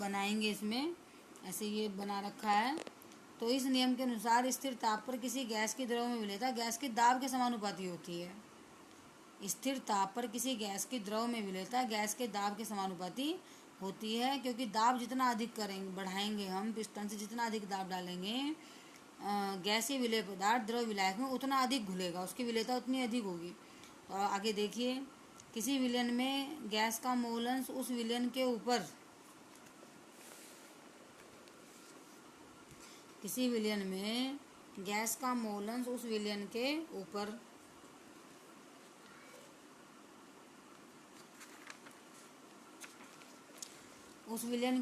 बनाएंगे इसमें, ऐसे ये बना रखा है। तो इस नियम के अनुसार स्थिर ताप पर किसी गैस की द्रव में विलेयता गैस के दाब के समानुपाती होती है। स्थिर ताप पर किसी गैस की द्रव में विलेयता गैस के दाब के समानुपाती होती है, क्योंकि दाब जितना अधिक करेंगे, बढ़ाएंगे हम पिस्टन से, जितना अधिक दाब डालेंगे गैसीय विलेय पदार्थ द्रव विलायक में उतना अधिक घुलेगा, उसकी विलेयता उतनी अधिक होगी। तो आगे देखिए, किसी विलयन में गैस का मोल अंश उस विलयन के ऊपर, किसी विलयन में गैस का मोल अंश उस विलयन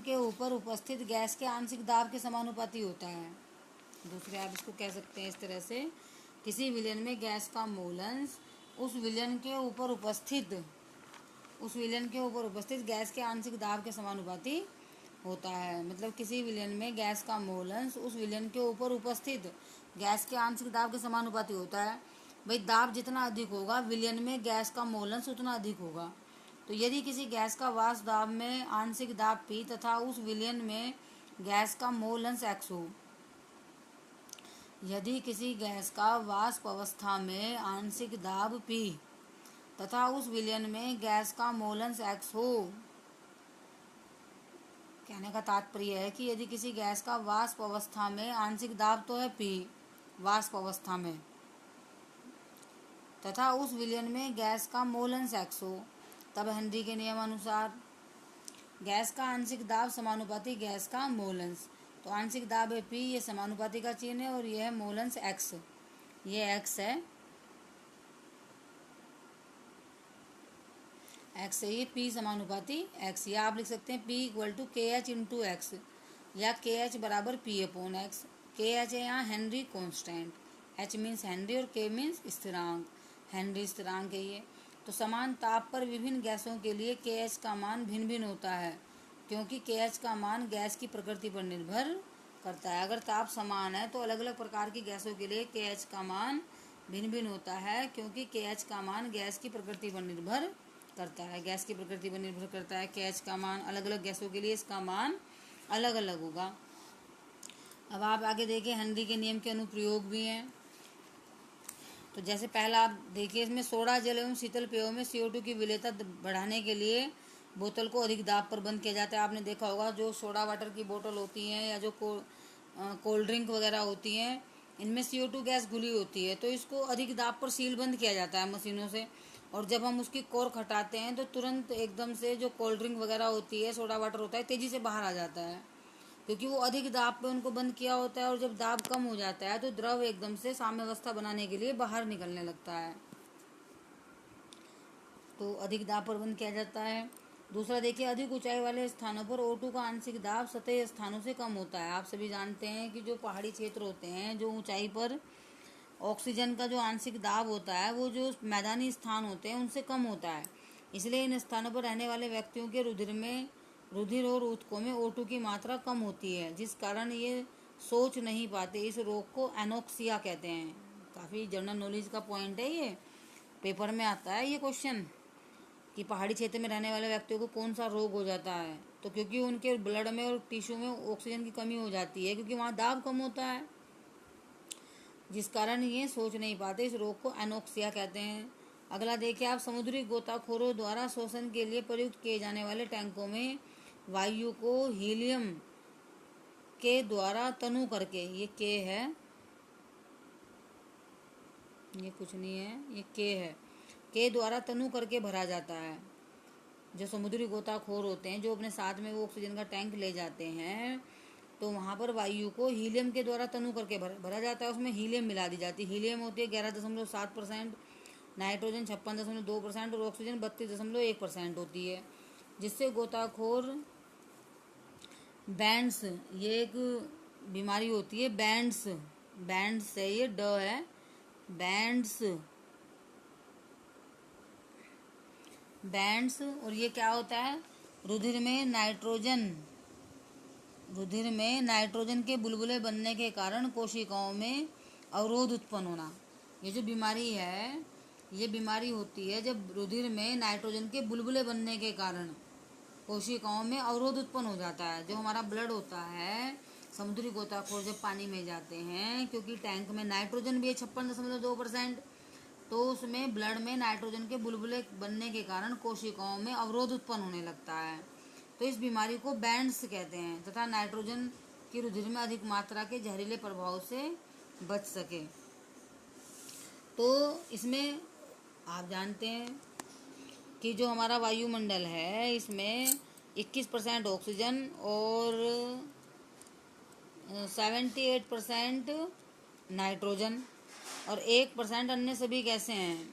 के ऊपर उपस्थित गैस के आंशिक दाब के समानुपाती होता है। दूसरे आप इसको कह सकते हैं इस तरह से, किसी विलयन में गैस का मोल अंश उस विलयन के ऊपर उपस्थित गैस के आंशिक दाब के समानुपाती होता है। मतलब किसी विलयन में गैस का मोल अंश उस विलयन के ऊपर उपस्थित गैस के आंशिक दाब के समानुपाती होता है। भाई दाब जितना अधिक होगा विलयन में गैस का मोल अंश उतना अधिक होगा। तो यदि किसी गैस का वाष्प दाब में आंशिक दाब P तथा उस विलयन में गैस का मोल अंश x हो, यदि किसी गैस का वाष्प अवस्था में आंशिक दाब P तथा उस विलयन में गैस का मोल अंश x हो, कहने का तात्पर्य है कि यदि किसी गैस का वाष्प अवस्था में आंशिक दाब तो है P वाष्प अवस्था में, तथा उस विलयन में गैस का मोल अंश x हो, तब हेनरी के नियम अनुसार गैस का आंशिक दाब समानुपाती गैस का मोल अंश। तो आंशिक दाब है P, ये समानुपाती का चिन्ह है, और यह है मोल अंश x, ये x है, x है, ये P समानुपाती x। या आप लिख सकते हैं P equal to KH into x, या KH बराबर P अपॉन एक्स। KH है यहाँ Henry constant, H means Henry और K मीन्स स्थिरांक, हेनरी स्थिरांक है ये। तो समान ताप पर विभिन्न गैसों के लिए KH का मान भिन्न भिन्न होता है, क्योंकि KH का मान गैस की प्रकृति पर निर्भर करता है। अगर ताप समान है तो अलग अलग प्रकार की गैसों के लिए KH का मान भिन्न भिन्न होता है, क्योंकि KH का मान गैस की प्रकृति पर निर्भर करता है, गैस की प्रकृति पर निर्भर करता है। KH का मान अलग अलग गैसों के लिए इसका मान अलग अलग होगा। अब आप आगे देखिए, हेनरी के नियम के अनुप्रयोग भी हैं। तो जैसे पहला आप देखिए, इसमें सोडा जल एवं शीतल पेयों में CO2 की विलेयता बढ़ाने के लिए बोतल को अधिक दाब पर बंद किया जाता है। आपने देखा होगा जो सोडा वाटर की बोतल होती हैं या जो कोल्ड ड्रिंक वगैरह होती हैं, इनमें CO2 गैस घुली होती है, तो इसको अधिक दाब पर सील बंद किया जाता है मशीनों से। और जब हम उसकी कॉर्क हटाते हैं तो तुरंत एकदम से जो कोल्ड ड्रिंक वगैरह होती है, सोडा वाटर होता है, तेज़ी से बाहर आ जाता है, क्योंकि वो अधिक दाब पे उनको बंद किया होता है। और जब दाब कम हो जाता है तो द्रव एकदम से साम्यावस्था बनाने के लिए बाहर निकलने लगता है, तो अधिक दाब पर बंद किया जाता है। दूसरा देखिए, अधिक ऊंचाई वाले स्थानों पर O2 का आंशिक दाब सतही स्थानों से कम होता है। आप सभी जानते हैं कि जो पहाड़ी क्षेत्र होते हैं, जो ऊंचाई पर ऑक्सीजन का जो आंशिक दाब होता है वो जो मैदानी स्थान होते हैं उनसे कम होता है। इसलिए इन स्थानों पर रहने वाले व्यक्तियों के रुधिर और ऊतकों में O2 की मात्रा कम होती है, जिस कारण ये सोच नहीं पाते। इस रोग को एनोक्सिया कहते हैं। काफ़ी जनरल नॉलेज का पॉइंट है, ये पेपर में आता है ये क्वेश्चन कि पहाड़ी क्षेत्र में रहने वाले व्यक्तियों को कौन सा रोग हो जाता है। तो क्योंकि उनके ब्लड में और टिश्यू में ऑक्सीजन की कमी हो जाती है, क्योंकि वहाँ दाब कम होता है, जिस कारण ये सोच नहीं पाते। इस रोग को एनोक्सिया कहते हैं। अगला देखिए आप, समुद्री गोताखोरों द्वारा शोषण के लिए प्रयुक्त किए जाने वाले टैंकों में वायु को हीलियम के द्वारा तनु करके, ये के है, ये कुछ नहीं है, ये के द्वारा तनु करके भरा जाता है। जो समुद्री गोताखोर होते हैं, जो अपने साथ में वो ऑक्सीजन का टैंक ले जाते हैं, तो वहाँ पर वायु को हीलियम के द्वारा तनु करके भरा जाता है। उसमें हीलियम मिला दी जाती है। हीलियम होती है 11.7%, नाइट्रोजन 56.2% और ऑक्सीजन 32.1% होती है, जिससे गोताखोर बैंड्स, ये एक बीमारी होती है, बैंड्स से, ये ड है, बैंड्स। और ये क्या होता है, रुधिर में नाइट्रोजन के बुलबुले बनने के कारण कोशिकाओं में अवरोध उत्पन्न होना। ये जो बीमारी है, ये बीमारी होती है जब रुधिर में नाइट्रोजन के बुलबुले बनने के कारण कोशिकाओं में अवरोध उत्पन्न हो जाता है। जो हमारा ब्लड होता है, समुद्री गोताखोर जब पानी में जाते हैं, क्योंकि टैंक में नाइट्रोजन भी है 56.2%, तो उसमें ब्लड में नाइट्रोजन के बुलबुले बनने के कारण कोशिकाओं में अवरोध उत्पन्न होने लगता है। तो इस बीमारी को बैंड्स कहते हैं, तथा नाइट्रोजन की रुधिर में अधिक मात्रा के जहरीले प्रभाव से बच सके। तो इसमें आप जानते हैं कि जो हमारा वायुमंडल है, इसमें 21% ऑक्सीजन और 78% नाइट्रोजन और 1% अन्य सभी गैसें हैं।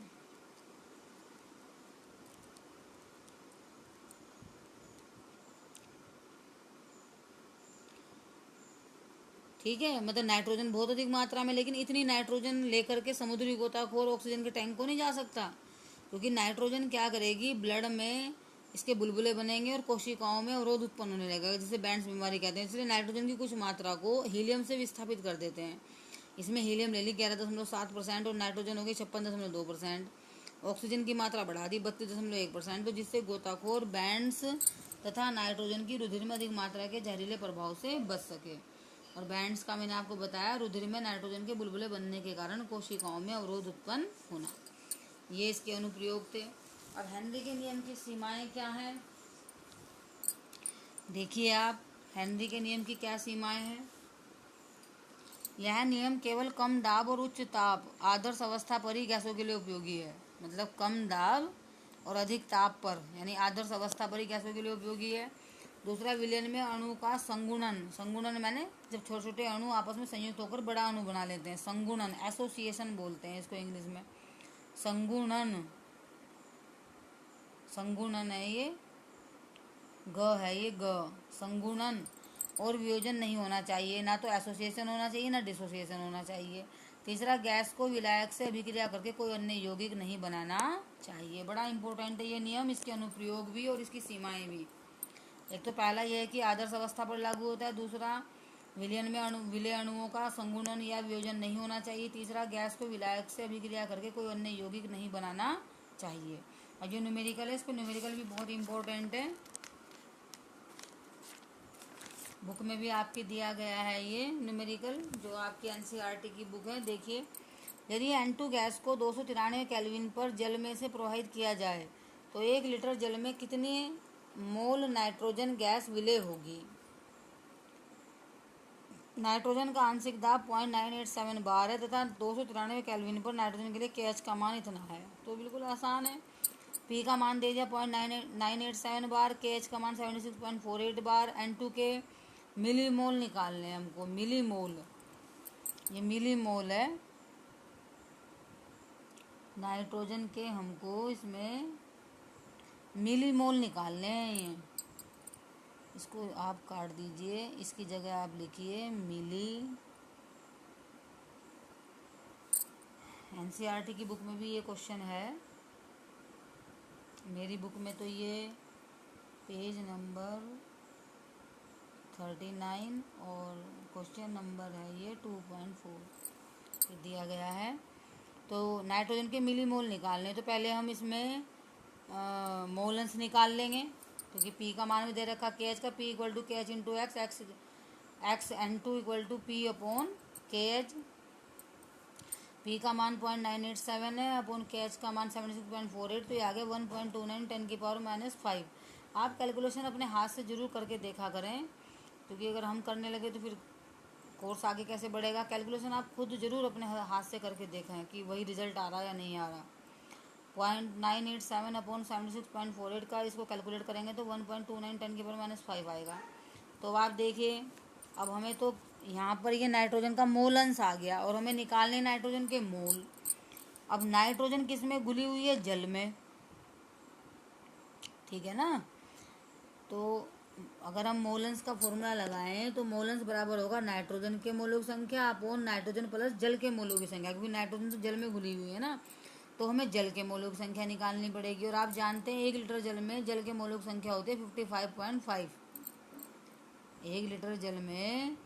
ठीक है, मतलब नाइट्रोजन बहुत अधिक मात्रा में, लेकिन इतनी नाइट्रोजन लेकर के समुद्री गोताखोर ऑक्सीजन के टैंक को नहीं जा सकता, क्योंकि नाइट्रोजन क्या करेगी, ब्लड में इसके बुलबुले बनेंगे और कोशिकाओं में अवरोध उत्पन्न होने लगेगा, जिसे बैंड्स बीमारी कहते हैं। इसलिए नाइट्रोजन की कुछ मात्रा को हीलियम से विस्थापित कर देते हैं। इसमें हीलियम ले ली 11.7% और नाइट्रोजन हो गई 56.2%। ऑक्सीजन की मात्रा बढ़ा दी 32.1%, तो जिससे गोताखोर बैंड्स तथा नाइट्रोजन की रुधिर में अधिक मात्रा के जहरीले प्रभाव से बच सके। और बैंड्स का मैंने आपको बताया, रुधिर में नाइट्रोजन के बुलबुले बनने के कारण कोशिकाओं में अवरोध उत्पन्न होना। ये इसके अनुप्रयोग थे। अब हेनरी के नियम की सीमाएं क्या हैं, देखिए आप। हेनरी के नियम की क्या सीमाएं हैं। यह नियम केवल कम दाब और उच्च ताप आदर्श अवस्था पर ही गैसों के लिए उपयोगी है। मतलब कम दाब और अधिक ताप पर, यानी आदर्श अवस्था पर ही गैसों के लिए उपयोगी है। दूसरा, विलयन में अणु का संगुणन। संगुणन मैंने जब छोटे छोटे अणु आपस में संयुक्त होकर बड़ा अणु बना लेते हैं, संगुणन, एसोसिएशन बोलते हैं इसको इंग्लिश में। संगुणन, संगुणन है ये, ग है ये, ग, संगुणन। और वियोजन नहीं होना चाहिए, ना तो एसोसिएशन होना चाहिए ना डिसोसिएशन होना चाहिए। तीसरा, गैस को विलायक से अभिक्रिया करके कोई अन्य यौगिक नहीं बनाना चाहिए। बड़ा इंपॉर्टेंट है ये नियम, इसके अनुप्रयोग भी और इसकी सीमाएं भी। एक तो पहला यह है कि आदर्श अवस्था पर लागू होता है। दूसरा, विलयन में विलय अणुओं का संगुणन या वियोजन नहीं होना चाहिए। तीसरा, गैस को विलायक से अभिक्रिया करके कोई अन्य यौगिक नहीं बनाना चाहिए। और जो न्यूमेरिकल है, इसको न्यूमेरिकल भी बहुत इंपॉर्टेंट है, बुक में भी आपके दिया गया है ये न्यूमेरिकल, जो आपकी एनसीईआरटी की बुक है। देखिए, यदि N2 गैस को 293 केल्विन पर जल में से प्रवाहित किया जाए तो 1 लीटर जल में कितनी मोल नाइट्रोजन गैस विलय होगी। नाइट्रोजन का आंशिक दाब 0.987 बार है तथा 293 केल्विन पर नाइट्रोजन के लिए KH का मान इतना है। तो बिल्कुल आसान है। P का मान दे दिया 0.987 बार, KH का मान 76.48 बार। N2 के मिलीमोल निकालने हमको, मिलीमोल, ये मिलीमोल है। नाइट्रोजन के हमको इसमें मिलीमोल निकालने हैं ये। इसको आप काट दीजिए, इसकी जगह आप लिखिए मिली। एनसीईआरटी की बुक में भी ये क्वेश्चन है, मेरी बुक में तो ये पेज नंबर 39 और क्वेश्चन नंबर है ये 2.4 दिया गया है। तो नाइट्रोजन के मिलीमोल निकालने, तो पहले हम इसमें मोलन्स निकाल लेंगे, क्योंकि P का मान भी दे रखा KH का, P equal to KH into x, x N2 equal to P upon KH। P का मान 0.987 है अपॉन KH का मान 76.48, तो ये आ गया 1.29 10⁻⁵। आप कैलकुलेशन अपने हाथ से जरूर करके देखा करें, क्योंकि अगर हम करने लगे तो फिर कोर्स आगे कैसे बढ़ेगा। कैलकुलेशन आप खुद जरूर अपने हाथ से करके देखें कि वही रिजल्ट आ रहा है या नहीं आ रहा। 0.987 अपॉन 76.48 का इसको कैलकुलेट करेंगे तो 1.29 10⁻⁵ आएगा। तो आप देखिए, अब हमें तो यहाँ पर ये नाइट्रोजन का मोल अंश आ गया और हमें निकालने नाइट्रोजन के मोल। अब नाइट्रोजन किस में घुली हुई है, जल में, ठीक है ना। तो अगर हम मोलन्स का फॉर्मूला लगाएं तो मोलन्स बराबर होगा नाइट्रोजन के मोलों की संख्या अपॉन नाइट्रोजन प्लस जल के मोलों की संख्या, क्योंकि नाइट्रोजन तो जल में घुली हुई है ना, तो हमें जल के मोलों की संख्या निकालनी पड़ेगी। और आप जानते हैं 1 लीटर जल में जल के मोलों की संख्या होती है 55.5। 1 लीटर जल में